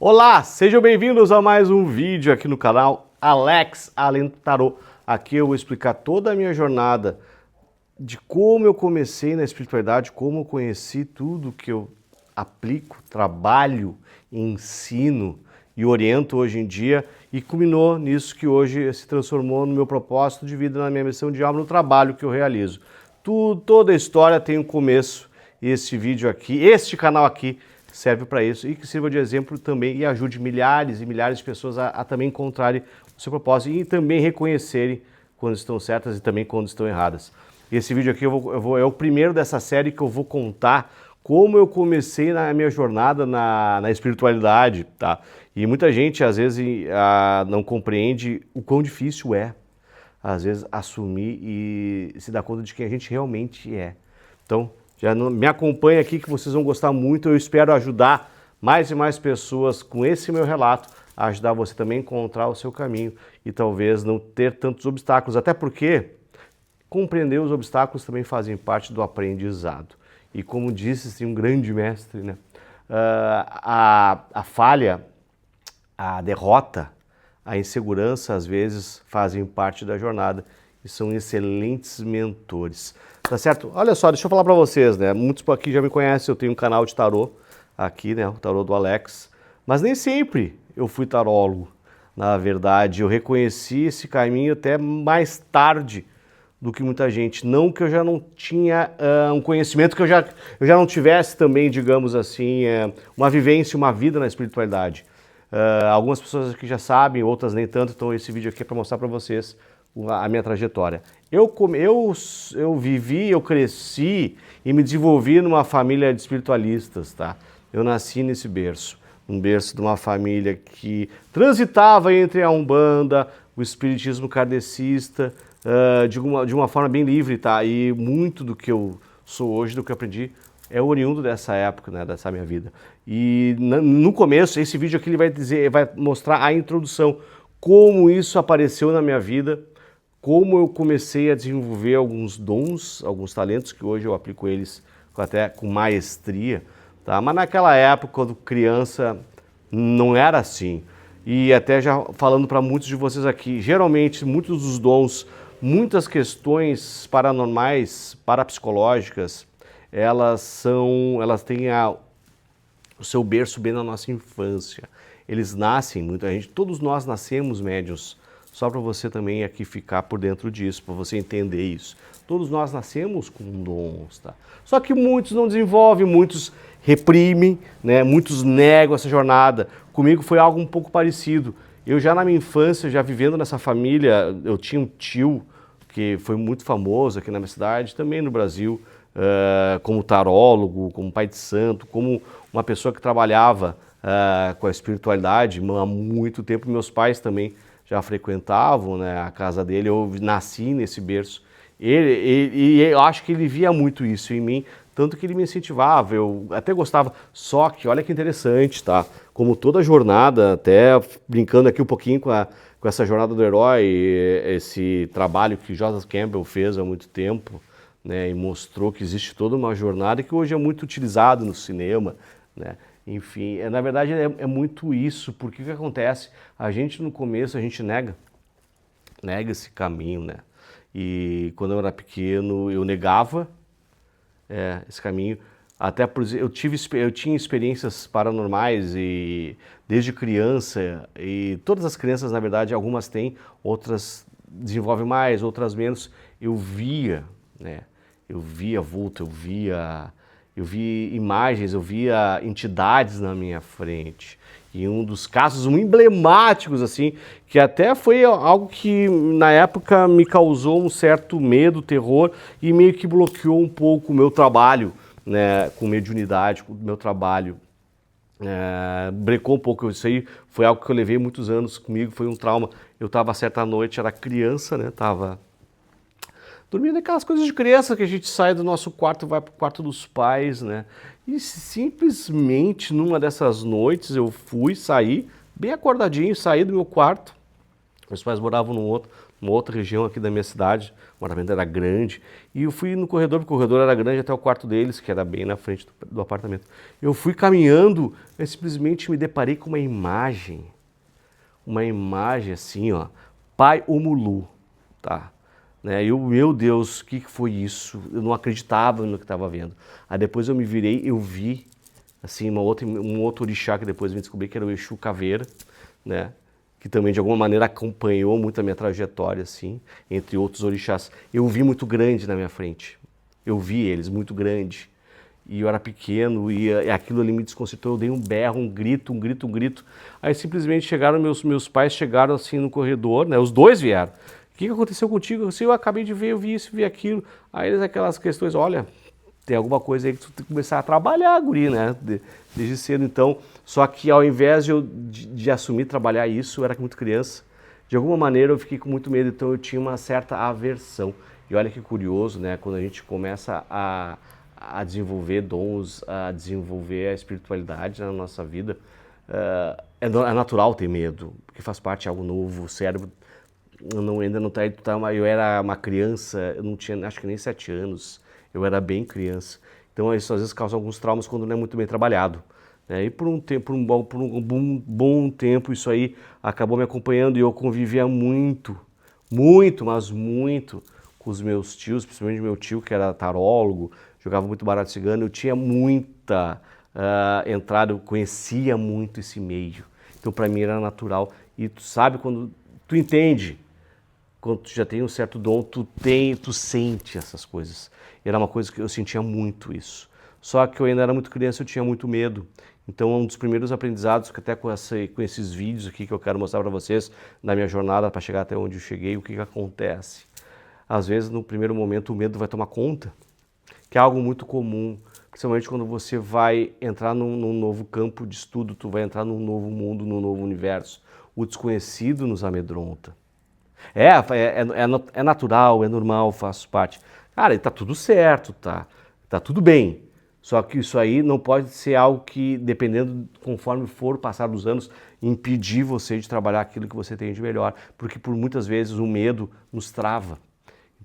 Olá, sejam bem-vindos a mais um vídeo aqui no canal Alex Além do Tarô. Aqui eu vou explicar toda a minha jornada de como eu comecei na espiritualidade, como eu conheci tudo que eu aplico, trabalho, ensino e oriento hoje em dia e culminou nisso que hoje se transformou no meu propósito de vida, na minha missão de alma, no trabalho que eu realizo. Toda a história tem um começo e este canal aqui serve para isso e que sirva de exemplo também e ajude milhares e milhares de pessoas a também encontrarem o seu propósito e também reconhecerem quando estão certas e também quando estão erradas. Esse vídeo aqui é o primeiro dessa série que eu vou contar como eu comecei na minha jornada na espiritualidade, tá? E muita gente às vezes não compreende o quão difícil é, às vezes, assumir e se dar conta de quem a gente realmente é. Então, já me acompanha aqui que vocês vão gostar muito. Eu espero ajudar mais e mais pessoas com esse meu relato, a ajudar você também a encontrar o seu caminho e talvez não ter tantos obstáculos, até porque compreender os obstáculos também fazem parte do aprendizado. E como disse um grande mestre, né? A falha, a derrota, a insegurança às vezes fazem parte da jornada e são excelentes mentores. Tá certo? Olha só, deixa eu falar para vocês, né? Muitos aqui já me conhecem, eu tenho um canal de tarô aqui, né? O tarô do Alex. Mas nem sempre eu fui tarólogo. Na verdade, eu reconheci esse caminho até mais tarde do que muita gente. Não que eu já não tinha um conhecimento, que eu já não tivesse também, digamos assim, uma vivência, uma vida na espiritualidade. Algumas pessoas aqui já sabem, outras nem tanto, então esse vídeo aqui é para mostrar para vocês a minha trajetória. Eu vivi, eu cresci e me desenvolvi numa família de espiritualistas, tá? Eu nasci nesse berço, um berço de uma família que transitava entre a Umbanda, o espiritismo kardecista, de uma forma bem livre, tá? E muito do que eu sou hoje, do que eu aprendi, é oriundo dessa época, né, dessa minha vida. E no começo, esse vídeo aqui ele vai mostrar a introdução, como isso apareceu na minha vida, como eu comecei a desenvolver alguns dons, alguns talentos, que hoje eu aplico eles até com maestria, tá? Mas naquela época, quando criança, não era assim. E até já falando para muitos de vocês aqui, geralmente muitos dos dons, muitas questões paranormais, parapsicológicas, elas têm o seu berço bem na nossa infância. Eles nascem, todos nós nascemos médiuns. Só para você também aqui ficar por dentro disso, para você entender isso. Todos nós nascemos com dons, tá? Só que muitos não desenvolvem, muitos reprimem, né? Muitos negam essa jornada. Comigo foi algo um pouco parecido. Eu já na minha infância, já vivendo nessa família, eu tinha um tio que foi muito famoso aqui na minha cidade, também no Brasil, como tarólogo, como pai de santo, como uma pessoa que trabalhava com a espiritualidade há muito tempo. Meus pais também já frequentavam, né, a casa dele, eu nasci nesse berço. E eu acho que ele via muito isso em mim, tanto que ele me incentivava, eu até gostava. Só que, olha que interessante, tá? Como toda jornada, até brincando aqui um pouquinho com essa jornada do herói, esse trabalho que Joseph Campbell fez há muito tempo, né, e mostrou que existe toda uma jornada que hoje é muito utilizado no cinema, né? Enfim, na verdade é muito isso, porque o que acontece? A gente no começo, a gente nega esse caminho, né? E quando eu era pequeno, eu negava esse caminho, até por eu tinha experiências paranormais e desde criança, e todas as crianças, na verdade, algumas têm, outras desenvolvem mais, outras menos. Eu via, né? Eu via vulto, eu vi imagens, eu via entidades na minha frente. E um dos casos emblemáticos, assim, que até foi algo que na época me causou um certo medo, terror, e meio que bloqueou um pouco o meu trabalho, né, com mediunidade, com o meu trabalho. Brecou um pouco, isso aí foi algo que eu levei muitos anos comigo, foi um trauma. Eu estava certa noite, era criança, né, estava dormindo, aquelas coisas de criança que a gente sai do nosso quarto e vai para o quarto dos pais, né? E simplesmente numa dessas noites eu saí, bem acordadinho, saí do meu quarto. Meus pais moravam no uma outra região aqui da minha cidade, o apartamento era grande, e eu fui no corredor, porque o corredor era grande até o quarto deles, que era bem na frente do apartamento. Eu fui caminhando e simplesmente me deparei com uma imagem assim, ó, Pai Omulu, tá? Né? Eu, meu Deus, o que foi isso? Eu não acreditava no que estava vendo. Aí depois eu me virei, eu vi, assim, um outro orixá que depois eu vim descobrir que era o Exu Caveira, né? Que também de alguma maneira acompanhou muito a minha trajetória, assim, entre outros orixás. Eu vi muito grande na minha frente. Eu vi eles muito grande. E eu era pequeno e aquilo ali me desconcertou. Eu dei um berro, um grito, um grito, um grito. Aí simplesmente chegaram, meus pais chegaram assim no corredor, né? Os dois vieram. O que aconteceu contigo? Eu acabei de ver, eu vi isso, vi aquilo. Aí eles aquelas questões, olha, tem alguma coisa aí que tu tem que começar a trabalhar, guri, né? Desde cedo, então. Só que ao invés de assumir trabalhar isso, eu era muito criança. De alguma maneira eu fiquei com muito medo, então eu tinha uma certa aversão. E olha que curioso, né? Quando a gente começa a desenvolver dons, a desenvolver a espiritualidade na nossa vida, é natural ter medo, porque faz parte de algo novo, o cérebro ainda não está... Eu era uma criança, eu não tinha, acho que nem 7 anos, eu era bem criança. Então isso às vezes causa alguns traumas quando não é muito bem trabalhado. Né? E por um bom tempo isso aí acabou me acompanhando e eu convivia muito, mas muito com os meus tios, principalmente meu tio que era tarólogo, jogava muito baralho cigano, eu tinha muita entrada, eu conhecia muito esse meio. Então para mim era natural. E tu sabe quando tu entende, quando tu já tem um certo dom, tu sente essas coisas. E era uma coisa que eu sentia muito isso. Só que eu ainda era muito criança, eu tinha muito medo. Então um dos primeiros aprendizados, que até com esses vídeos aqui que eu quero mostrar para vocês, na minha jornada para chegar até onde eu cheguei, o que acontece. Às vezes no primeiro momento o medo vai tomar conta, que é algo muito comum, principalmente quando você vai entrar num novo campo de estudo, tu vai entrar num novo mundo, num novo universo. O desconhecido nos amedronta. É natural, é normal, faz parte. Cara, tá tudo certo, tá tudo bem. Só que isso aí não pode ser algo que, dependendo, conforme for passar dos anos, impedir você de trabalhar aquilo que você tem de melhor. Porque por muitas vezes o medo nos trava.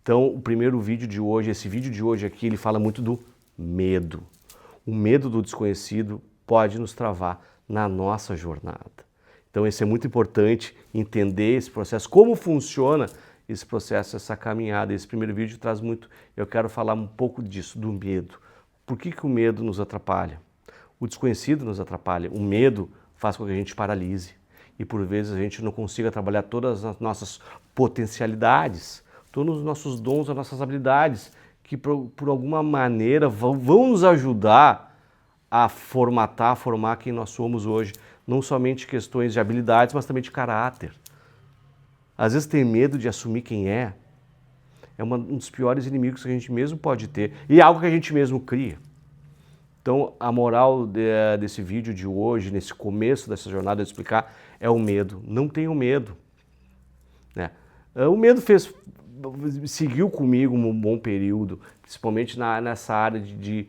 Então, o primeiro vídeo de hoje, esse vídeo de hoje aqui, ele fala muito do medo. O medo do desconhecido pode nos travar na nossa jornada. Então, isso é muito importante, entender esse processo, como funciona esse processo, essa caminhada. Esse primeiro vídeo traz muito, eu quero falar um pouco disso, do medo. Por que o medo nos atrapalha? O desconhecido nos atrapalha. O medo faz com que a gente paralise. E por vezes a gente não consiga trabalhar todas as nossas potencialidades, todos os nossos dons, as nossas habilidades, que por alguma maneira vão nos ajudar a formar quem nós somos hoje. Não somente questões de habilidades, mas também de caráter. Às vezes ter medo de assumir quem é um dos piores inimigos que a gente mesmo pode ter. E é algo que a gente mesmo cria. Então, a moral desse vídeo de hoje, nesse começo dessa jornada, de explicar, é o medo. Não tenham medo. Né? O medo seguiu comigo um bom período, principalmente nessa área de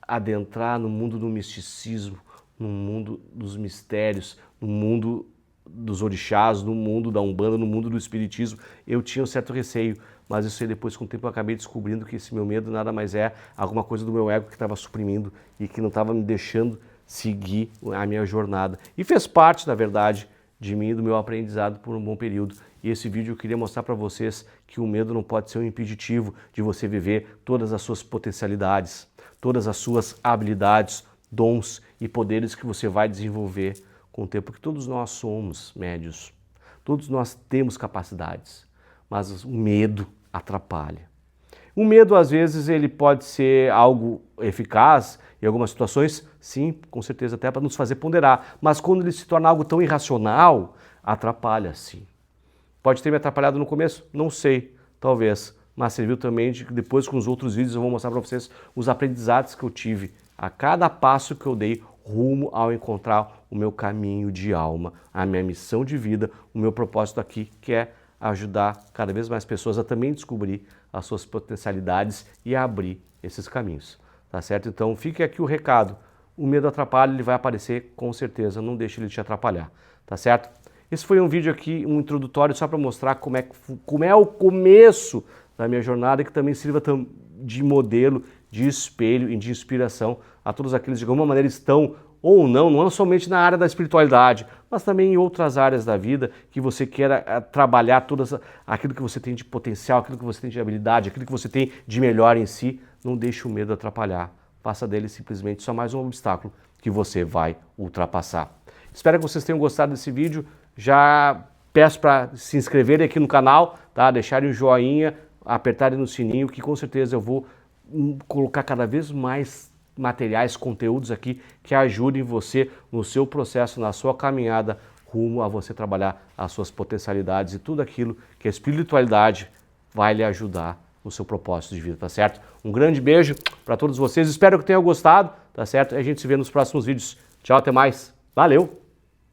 adentrar no mundo do misticismo, no mundo dos mistérios, no mundo dos orixás, no mundo da Umbanda, no mundo do espiritismo. Eu tinha um certo receio, mas isso aí depois, com o tempo, eu acabei descobrindo que esse meu medo nada mais é alguma coisa do meu ego que estava suprimindo e que não estava me deixando seguir a minha jornada. E fez parte, na verdade, de mim e do meu aprendizado por um bom período. E esse vídeo eu queria mostrar para vocês que o medo não pode ser um impeditivo de você viver todas as suas potencialidades, todas as suas habilidades, dons e poderes que você vai desenvolver com o tempo, que todos nós somos médios, todos nós temos capacidades, mas o medo atrapalha. O medo, às vezes, ele pode ser algo eficaz em algumas situações, sim, com certeza, até para nos fazer ponderar, mas quando ele se torna algo tão irracional, atrapalha, sim. Pode ter me atrapalhado no começo? Não sei, talvez, mas serviu também de que depois com os outros vídeos eu vou mostrar para vocês os aprendizados que eu tive a cada passo que eu dei rumo ao encontrar o meu caminho de alma, a minha missão de vida, o meu propósito aqui, que é ajudar cada vez mais pessoas a também descobrir as suas potencialidades e a abrir esses caminhos, tá certo? Então fique aqui o recado, o medo atrapalha, ele vai aparecer com certeza, não deixe ele te atrapalhar, tá certo? Esse foi um vídeo aqui, um introdutório só para mostrar como é o começo da minha jornada e que também sirva de modelo, de espelho e de inspiração a todos aqueles que de alguma maneira estão ou não somente na área da espiritualidade, mas também em outras áreas da vida que você queira trabalhar aquilo que você tem de potencial, aquilo que você tem de habilidade, aquilo que você tem de melhor em si. Não deixe o medo atrapalhar. Faça dele simplesmente só mais um obstáculo que você vai ultrapassar. Espero que vocês tenham gostado desse vídeo. Já peço para se inscreverem aqui no canal, tá? Deixarem o joinha, apertarem no sininho, que com certeza eu vou colocar cada vez mais materiais, conteúdos aqui que ajudem você no seu processo, na sua caminhada rumo a você trabalhar as suas potencialidades e tudo aquilo que a espiritualidade vai lhe ajudar no seu propósito de vida, tá certo? Um grande beijo para todos vocês, espero que tenham gostado, tá certo? E a gente se vê nos próximos vídeos. Tchau, até mais. Valeu!